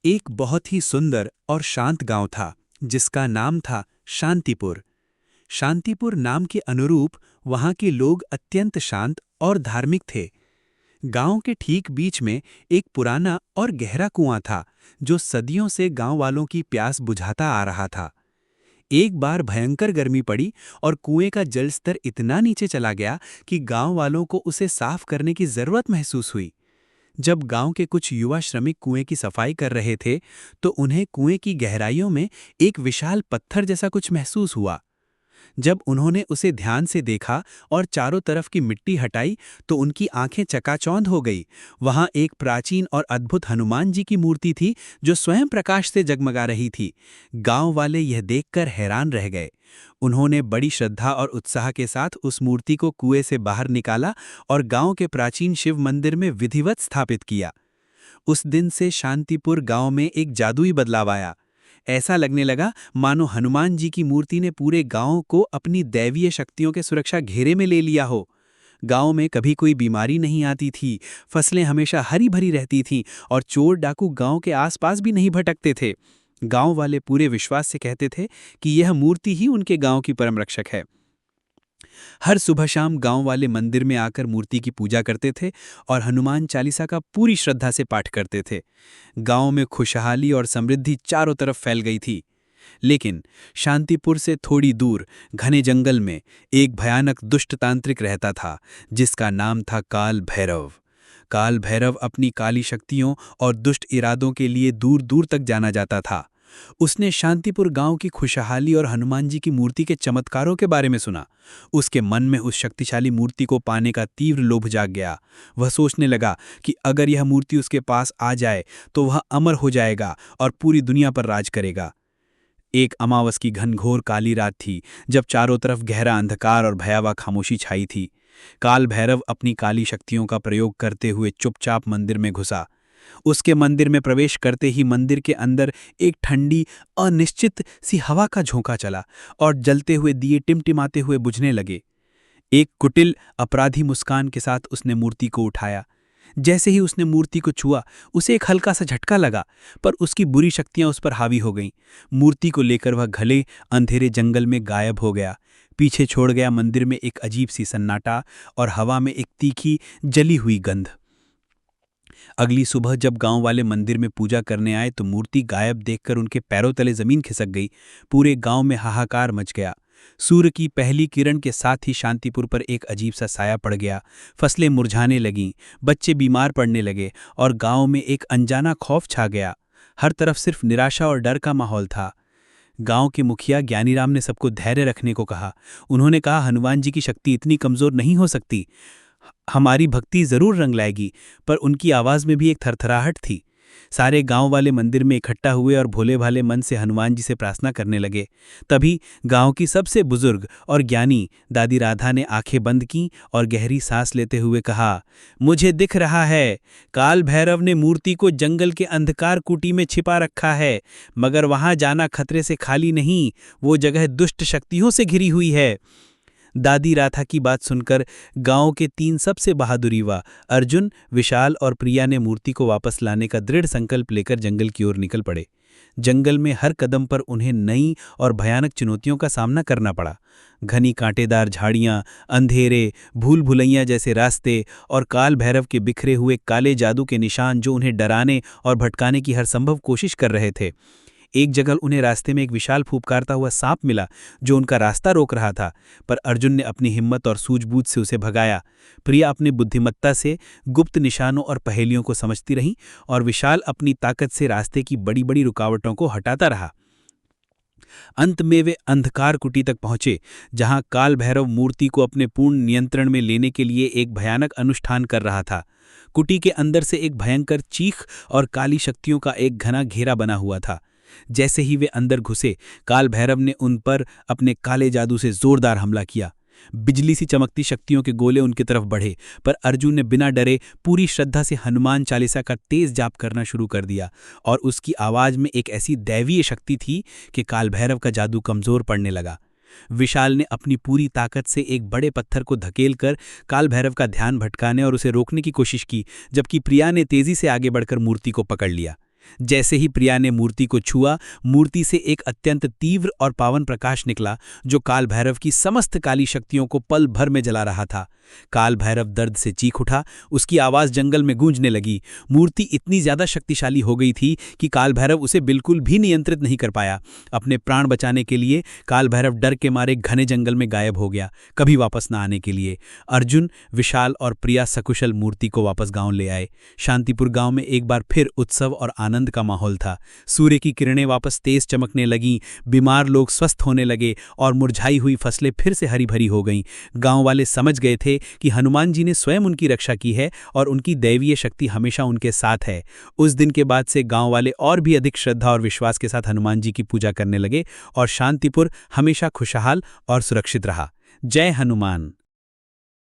एक बहुत ही सुंदर और शांत गांव था जिसका नाम था शांतिपुर। शांतिपुर नाम के अनुरूप वहां के लोग अत्यंत शांत और धार्मिक थे। गांव के ठीक बीच में एक पुराना और गहरा कुआं था जो सदियों से गांव वालों की प्यास बुझाता आ रहा था। एक बार भयंकर गर्मी पड़ी और कुएं का जल स्तर इतना नीचे चला गया कि गांव वालों को उसे साफ करने की जरूरत महसूस हुई। जब गांव के कुछ युवा श्रमिक कुएं की सफाई कर रहे थे तो उन्हें कुएं की गहराइयों में एक विशाल पत्थर जैसा कुछ महसूस हुआ। जब उन्होंने उसे ध्यान से देखा और चारों तरफ की मिट्टी हटाई तो उनकी आंखें चकाचौंध हो गई। वहां एक प्राचीन और अद्भुत हनुमान जी की मूर्ति थी जो स्वयं प्रकाश से जगमगा रही थी। गांव वाले यह देखकर हैरान रह गए। उन्होंने बड़ी श्रद्धा और उत्साह के साथ उस मूर्ति को कुएं से बाहर निकाला और गांव के प्राचीन शिव मंदिर में विधिवत स्थापित किया। उस दिन से शांतिपुर गांव में एक जादुई बदलाव आया। ऐसा लगने लगा मानो हनुमान जी की मूर्ति ने पूरे गांव को अपनी दैवीय शक्तियों के सुरक्षा घेरे में ले लिया हो। गांव में कभी कोई बीमारी नहीं आती थी, फसलें हमेशा हरी भरी रहती थीं और चोर डाकू गांव के आसपास भी नहीं भटकते थे। गांव वाले पूरे विश्वास से कहते थे कि यह मूर्ति ही उनके गांव की परम रक्षक है। हर सुबह शाम गांव वाले मंदिर में आकर मूर्ति की पूजा करते थे और हनुमान चालीसा का पूरी श्रद्धा से पाठ करते थे। गांव में खुशहाली और समृद्धि चारों तरफ फैल गई थी। लेकिन शांतिपुर से थोड़ी दूर घने जंगल में एक भयानक दुष्ट तांत्रिक रहता था जिसका नाम था काल भैरव। काल भैरव अपनी काली शक्तियों और दुष्ट इरादों के लिए दूर दूर तक जाना जाता था। उसने शांतिपुर गांव की खुशहाली और हनुमान जी की मूर्ति के चमत्कारों के बारे में सुना। उसके मन में उस शक्तिशाली मूर्ति को पाने का तीव्र लोभ जाग गया। वह सोचने लगा कि अगर यह मूर्ति उसके पास आ जाए तो वह अमर हो जाएगा और पूरी दुनिया पर राज करेगा। एक अमावस की घनघोर काली रात थी जब चारों तरफ गहरा अंधकार और भयावह खामोशी छाई थी। काल भैरव अपनी काली शक्तियों का प्रयोग करते हुए चुपचाप मंदिर में घुसा। उसके मंदिर में प्रवेश करते ही मंदिर के अंदर एक ठंडी अनिश्चित सी हवा का झोंका चला और जलते हुए दिए टिमटिमाते हुए बुझने लगे। एक कुटिल अपराधी मुस्कान के साथ उसने मूर्ति को उठाया। जैसे ही उसने मूर्ति को छुआ उसे एक हल्का सा झटका लगा, पर उसकी बुरी शक्तियां उस पर हावी हो गईं। मूर्ति को लेकर वह घले अंधेरे जंगल में गायब हो गया। पीछे छोड़ गया मंदिर में एक अजीब सी सन्नाटा और हवा में एक तीखी जली हुई गंध। अगली सुबह जब गांव वाले मंदिर में पूजा करने आए तो मूर्ति गायब देखकर उनके पैरों तले जमीन खिसक गई। पूरे गांव में हाहाकार मच गया। सूर्य की पहली किरण के साथ ही शांतिपुर पर एक अजीब सा साया पड़ गया। फसलें मुरझाने लगीं, बच्चे बीमार पड़ने लगे और गांव में एक अनजाना खौफ छा गया। हर तरफ सिर्फ निराशा और डर का माहौल था। गांव के मुखिया ज्ञानीराम ने सबको धैर्य रखने को कहा। उन्होंने कहा, हनुमान जी की शक्ति इतनी कमजोर नहीं हो सकती। हमारी भक्ति जरूर रंग लाएगी। पर उनकी आवाज में भी एक थरथराहट थी। सारे गांव वाले मंदिर में इकट्ठा हुए और भोले भाले मन से हनुमान जी से प्रार्थना करने लगे। तभी गांव की सबसे बुजुर्ग और ज्ञानी दादी राधा ने आंखें बंद की और गहरी सांस लेते हुए कहा, मुझे दिख रहा है, काल भैरव ने मूर्ति को जंगल के अंधकार कुटी में छिपा रखा है, मगर वहां जाना खतरे से खाली नहीं, वो जगह दुष्ट शक्तियों से घिरी हुई है। दादी राधा की बात सुनकर गांव के 3 सबसे बहादुर युवा अर्जुन, विशाल और प्रिया ने मूर्ति को वापस लाने का दृढ़ संकल्प लेकर जंगल की ओर निकल पड़े। जंगल में हर कदम पर उन्हें नई और भयानक चुनौतियों का सामना करना पड़ा। घनी कांटेदार झाड़ियां, अंधेरे, भूल भुलैया जैसे रास्ते और काल भैरव के बिखरे हुए काले जादू के निशान जो उन्हें डराने और भटकाने की हर संभव कोशिश कर रहे थे। एक जगह उन्हें रास्ते में एक विशाल फूफकारता हुआ सांप मिला जो उनका रास्ता रोक रहा था, पर अर्जुन ने अपनी हिम्मत और सूझबूझ से उसे भगाया। प्रिया अपनी बुद्धिमत्ता से गुप्त निशानों और पहेलियों को समझती रही और विशाल अपनी ताकत से रास्ते की बड़ी बड़ी रुकावटों को हटाता रहा। अंत में वे अंधकार कुटी तक पहुंचे जहां काल भैरव मूर्ति को अपने पूर्ण नियंत्रण में लेने के लिए एक भयानक अनुष्ठान कर रहा था। कुटी के अंदर से एक भयंकर चीख और काली शक्तियों का एक घना घेरा बना हुआ था। जैसे ही वे अंदर घुसे, काल भैरव ने उन पर अपने काले जादू से जोरदार हमला किया। बिजली सी चमकती शक्तियों के गोले उनकी तरफ बढ़े, पर अर्जुन ने बिना डरे पूरी श्रद्धा से हनुमान चालीसा का तेज जाप करना शुरू कर दिया और उसकी आवाज में एक ऐसी दैवीय शक्ति थी कि काल भैरव का जादू कमजोर पड़ने लगा। विशाल ने अपनी पूरी ताकत से एक बड़े पत्थर को धकेलकर काल भैरव का ध्यान भटकाने और उसे रोकने की कोशिश की, जबकि प्रिया ने तेजी से आगे बढ़कर मूर्ति को पकड़ लिया। जैसे ही प्रिया ने मूर्ति को छुआ, मूर्ति से एक अत्यंत तीव्र और पावन प्रकाश निकला जो काल भैरव की समस्त काली शक्तियों को पल भर में जला रहा था। काल भैरव दर्द से चीख उठा, उसकी आवाज़ जंगल में गूंजने लगी। मूर्ति इतनी ज़्यादा शक्तिशाली हो गई थी कि काल भैरव उसे बिल्कुल भी नियंत्रित नहीं कर पाया। अपने प्राण बचाने के लिए काल भैरव डर के मारे घने जंगल में गायब हो गया, कभी वापस न आने के लिए। अर्जुन, विशाल और प्रिया सकुशल मूर्ति को वापस गांव ले आए। शांतिपुर गांव में एक बार फिर उत्सव और आनंद का माहौल था। सूर्य की किरणें वापस तेज चमकने लगीं, बीमार लोग स्वस्थ होने लगे और मुरझाई हुई फसलें फिर से हरी भरी हो गईं। गांव वाले समझ गए थे कि हनुमान जी ने स्वयं उनकी रक्षा की है और उनकी दैवीय शक्ति हमेशा उनके साथ है। उस दिन के बाद से गांव वाले और भी अधिक श्रद्धा और विश्वास के साथ हनुमान जी की पूजा करने लगे और शांतिपुर हमेशा खुशहाल और सुरक्षित रहा। जय हनुमान।